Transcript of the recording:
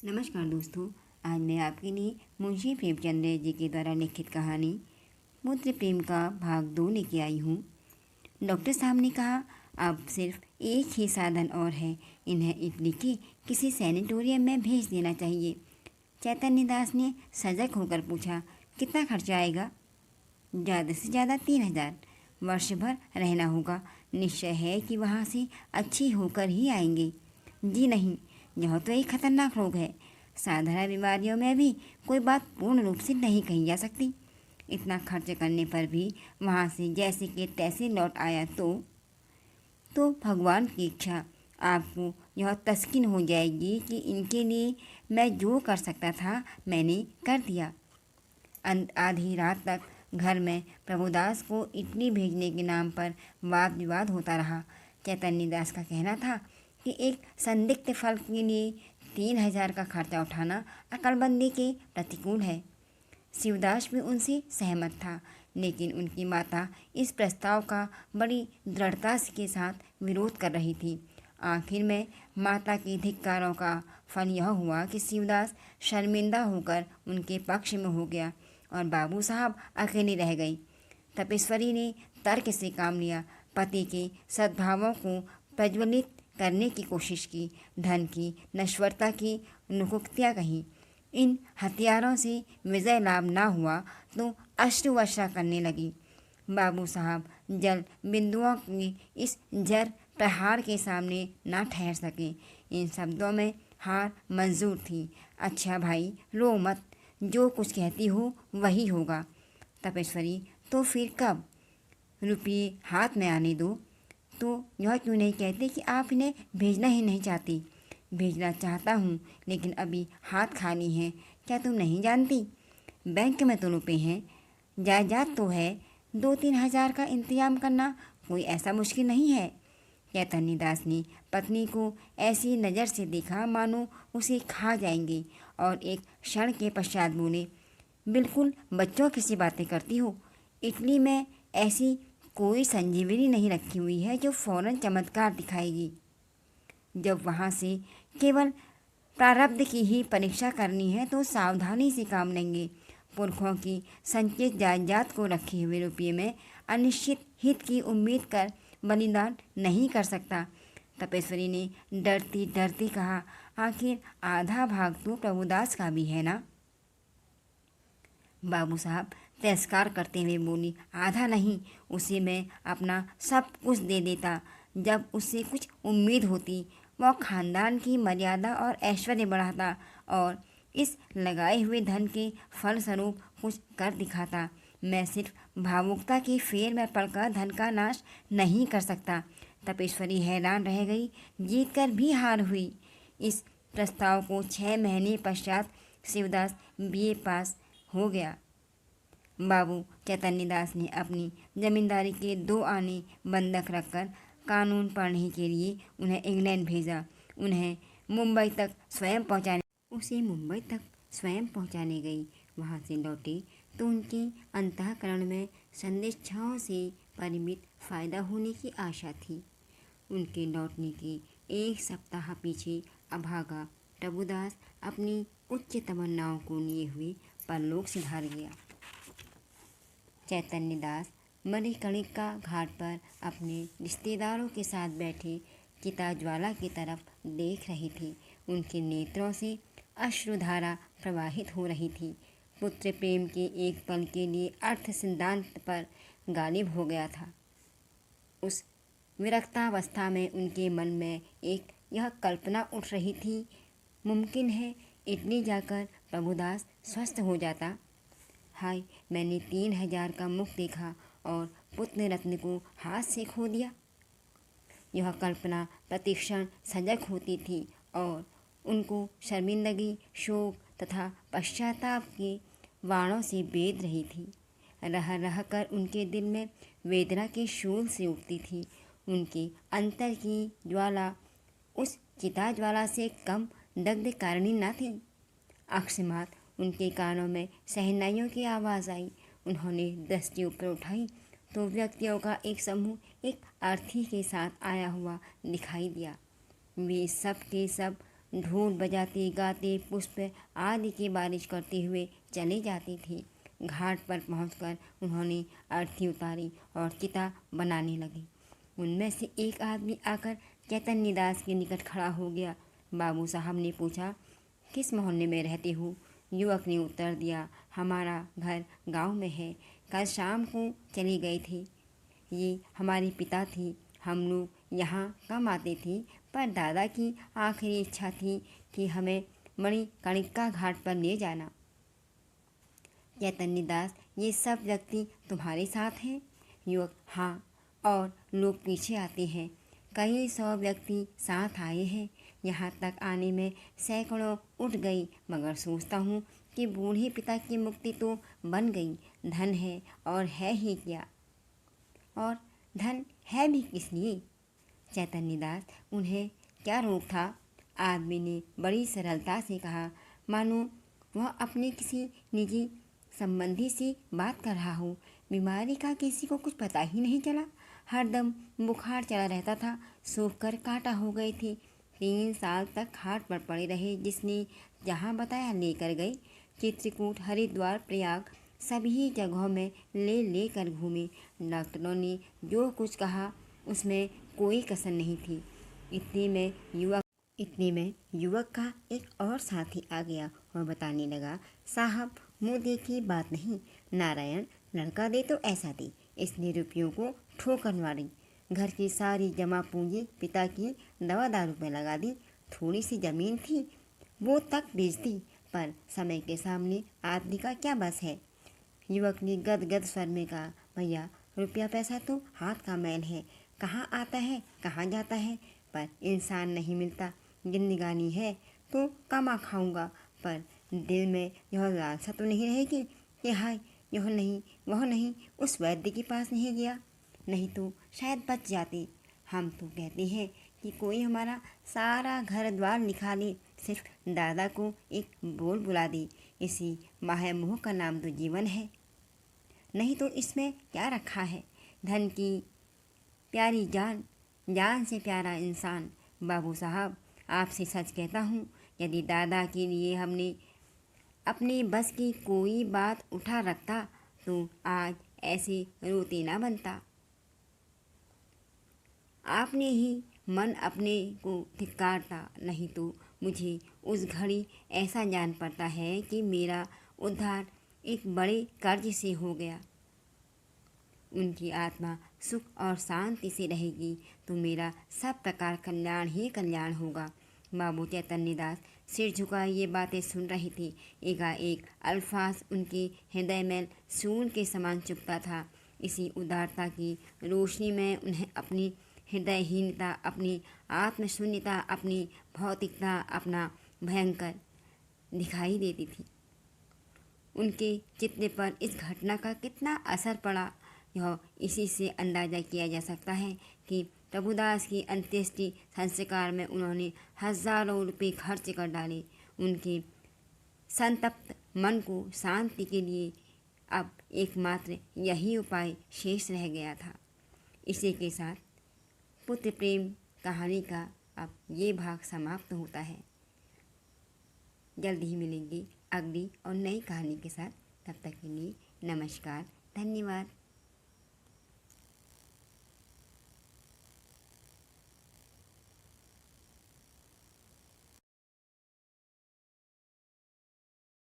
नमस्कार दोस्तों। आज मैं आपके लिए मुंशी प्रेमचंद जी के द्वारा लिखित कहानी पुत्र प्रेम का भाग 2 लेके आई हूँ। डॉक्टर साहब ने कहा, अब सिर्फ एक ही साधन और है, इन्हें इटली के किसी सैनिटोरियम में भेज देना चाहिए। चैतन्य दास ने सजग होकर पूछा, कितना खर्चा आएगा? ज़्यादा से ज़्यादा 3,000। वर्ष भर रहना होगा। निश्चय है कि वहाँ से अच्छी होकर ही आएंगे। जी नहीं, यह तो एक खतरनाक रोग है। साधारण बीमारियों में भी कोई बात पूर्ण रूप से नहीं कही जा सकती। इतना खर्च करने पर भी वहाँ से जैसे कि तैसे लौट आया तो भगवान की इच्छा। आपको यह तस्कीन हो जाएगी कि इनके लिए मैं जो कर सकता था मैंने कर दिया। आधी रात तक घर में प्रभुदास को इटली भेजने के नाम पर वाद विवाद होता रहा। चैतन्य दास का कहना था कि एक संदिग्ध फल के लिए 3,000 का खर्चा उठाना अकलबंदी के प्रतिकूल है। शिवदास भी उनसे सहमत था, लेकिन उनकी माता इस प्रस्ताव का बड़ी दृढ़ता के साथ विरोध कर रही थी। आखिर में माता के धिक्कारों का फल यह हुआ कि शिवदास शर्मिंदा होकर उनके पक्ष में हो गया और बाबू साहब अकेले रह गई। तपेश्वरी ने तर्क से काम लिया, पति के सद्भावों को प्रज्वलित करने की कोशिश की, धन की नश्वरता की नुकुक्तियाँ कहीं। इन हथियारों से विजय लाभ ना हुआ तो अश्रु वर्षा करने लगी। बाबू साहब जल बिंदुओं के इस जर प्रहार के सामने ना ठहर सके। इन शब्दों में हार मंजूर थी। अच्छा भाई, रो मत, जो कुछ कहती हो वही होगा। तपेश्वरी, तो फिर कब? रुपये हाथ में आने दो। तो यह क्यों नहीं कहते कि आप इन्हें भेजना ही नहीं चाहती? भेजना चाहता हूँ, लेकिन अभी हाथ खाली हैं। क्या तुम नहीं जानती? बैंक में तो रुपये हैं, जायदाद तो है। 2-3 हज़ार का इंतजाम करना कोई ऐसा मुश्किल नहीं है। चैतन्य दास ने पत्नी को ऐसी नज़र से देखा मानो उसे खा जाएंगे और एक क्षण के पश्चात बोले, बिल्कुल बच्चों की सी बातें करती हो। इटली में ऐसी कोई संजीवनी नहीं रखी हुई है जो फौरन चमत्कार दिखाएगी। जब वहाँ से केवल प्रारब्ध की ही परीक्षा करनी है तो सावधानी से काम लेंगे। पुरखों की संचित जायदाद को रखे हुए रुपये में अनिश्चित हित की उम्मीद कर बलिदान नहीं कर सकता। तपेश्वरी ने डरती डरती कहा, आखिर आधा भाग तो प्रभुदास का भी है ना? बाबू साहब तिरस्कार करते हुए बोली, आधा नहीं, उसे मैं अपना सब कुछ दे देता। जब उससे कुछ उम्मीद होती वह खानदान की मर्यादा और ऐश्वर्य बढ़ाता और इस लगाए हुए धन के फलस्वरूप कुछ कर दिखाता। मैं सिर्फ भावुकता के फेर में पड़कर धन का नाश नहीं कर सकता। तपेश्वरी हैरान रह गई, जीत कर भी हार हुई। इस प्रस्ताव को 6 महीने पश्चात शिवदास BA पास हो गया। बाबू चैतन्य दास ने अपनी जमींदारी के 2 आने बंधक रखकर कानून पढ़ने के लिए उन्हें इंग्लैंड भेजा। उसे मुंबई तक स्वयं पहुंचाने गई। वहां से लौटे तो उनके अंतःकरण में संदेशाओं से परिमित फायदा होने की आशा थी। उनके लौटने के 1 सप्ताह पीछे अभागा प्रभुदास अपनी उच्च तमन्नाओं को लिए हुए परलोक सिधार गया। चैतन्य दास मणिकर्णिका घाट पर अपने रिश्तेदारों के साथ बैठे चिता ज्वाला की तरफ देख रहे थे। उनके नेत्रों से अश्रुधारा प्रवाहित हो रही थी। पुत्र प्रेम के एक पल के लिए अर्थ सिद्धांत पर गालिब हो गया था। उस विरक्तावस्था में उनके मन में एक यह कल्पना उठ रही थी, मुमकिन है इटली जाकर प्रभुदास स्वस्थ हो जाता। हाय, मैंने 3,000 का मुख देखा और पुत्र रत्न को हाथ से खो दिया। यह कल्पना प्रतिक्षण सजग होती थी और उनको शर्मिंदगी, शोक तथा पश्चाताप के वाणों से बेध रही थी। रह रह कर उनके दिल में वेदना के शूल से उठती थी। उनके अंतर की ज्वाला उस चिता ज्वाला से कम दग्ध कारिणी न थी। अकस्मात उनके कानों में शहनाइयों की आवाज़ आई। उन्होंने दृष्टि ऊपर उठाई तो व्यक्तियों का एक समूह एक अर्थी के साथ आया हुआ दिखाई दिया। वे सब के सब ढोल बजाते गाते पुष्प आदि की बारिश करते हुए चले जाते थे। घाट पर पहुंचकर उन्होंने अर्थी उतारी और चिता बनाने लगे। उनमें से एक आदमी आकर चैतन्य दास के निकट खड़ा हो गया। बाबू साहब ने पूछा, किस मोहल्ले में रहते हो? युवक ने उत्तर दिया, हमारा घर गांव में है, कल शाम को चले गए थे। ये हमारे पिता थे। हम लोग यहाँ कम आते थे, पर दादा की आखिरी इच्छा थी कि हमें मणिकर्णिका घाट पर ले जाना। चैतन्य दास, ये सब व्यक्ति तुम्हारे साथ हैं? युवक, हाँ, और लोग पीछे आते हैं। कई 100 व्यक्ति साथ आए हैं। यहाँ तक आने में सैकड़ों उठ गई, मगर सोचता हूँ कि बूढ़े पिता की मुक्ति तो बन गई। धन है और है ही क्या, और धन है भी किस लिए? चैतन्य दास, उन्हें क्या रोक था? आदमी ने बड़ी सरलता से कहा, मानो वह अपने किसी निजी संबंधी से बात कर रहा हो। बीमारी का किसी को कुछ पता ही नहीं चला। हरदम बुखार चला रहता था, सूख कर कांटा हो गए थे। 3 साल तक खाट पर पड़े रहे। जिसने जहाँ बताया लेकर गए। चित्रकूट, हरिद्वार, प्रयाग सभी जगहों में ले कर घूमे। डॉक्टरों ने जो कुछ कहा उसमें कोई कसर नहीं थी। इतने में युवक का एक और साथी आ गया और बताने लगा, साहब मुँह देखी बात नहीं, नारायण लड़का दे तो ऐसा दे। इसने रुपयों को ठोकर मारी। घर की सारी जमा पूंजी पिता की दवा दारू में लगा दी। थोड़ी सी जमीन थी, वो तक बेच दी, पर समय के सामने आदमी का क्या बस है। युवक ने गदगद स्वर में कहा, भैया रुपया पैसा तो हाथ का मैल है, कहाँ आता है कहाँ जाता है, पर इंसान नहीं मिलता। जिंदगानी है तो कमा खाऊंगा, पर दिल में यह लालसा तो नहीं रहेगी कि हाय यह नहीं वह नहीं, उस वैद्य के पास नहीं गया, नहीं तो शायद बच जाते। हम तो कहते हैं कि कोई हमारा सारा घर द्वार लिखा ले, सिर्फ दादा को एक बोल बुला दे। इसी माहे-मोह का नाम तो जीवन है, नहीं तो इसमें क्या रखा है? धन की प्यारी जान, जान से प्यारा इंसान। बाबू साहब, आपसे सच कहता हूँ, यदि दादा के लिए हमने अपने बस की कोई बात उठा रखता तो आज ऐसे रोते ना बनता। आपने ही मन अपने को धिक्कारता, नहीं तो मुझे उस घड़ी ऐसा जान पड़ता है कि मेरा उद्धार एक बड़े कर्ज से हो गया। उनकी आत्मा सुख और शांति से रहेगी तो मेरा सब प्रकार कल्याण ही कल्याण होगा। बाबू चैतन्य दास सिर झुकाए ये बातें सुन रहे थे। एकाएक अल्फाज उनके हृदय में सूल के समान चुभता था। इसी उदारता की रोशनी में उन्हें अपनी हृदयहीनता, अपनी आत्मशून्यता, अपनी भौतिकता, अपना भयंकर दिखाई देती थी। उनके चित्त पर इस घटना का कितना असर पड़ा, यह इसी से अंदाजा किया जा सकता है कि प्रभुदास की अंत्येष्टि संस्कार में उन्होंने हजारों रुपये खर्च कर डाले। उनके संतप्त मन को शांति के लिए अब एकमात्र यही उपाय शेष रह गया था। इसी के साथ पुत्र प्रेम कहानी का अब ये भाग समाप्त होता है। जल्द ही मिलेंगे अगली और नई कहानी के साथ। तब तक के लिए नमस्कार, धन्यवाद।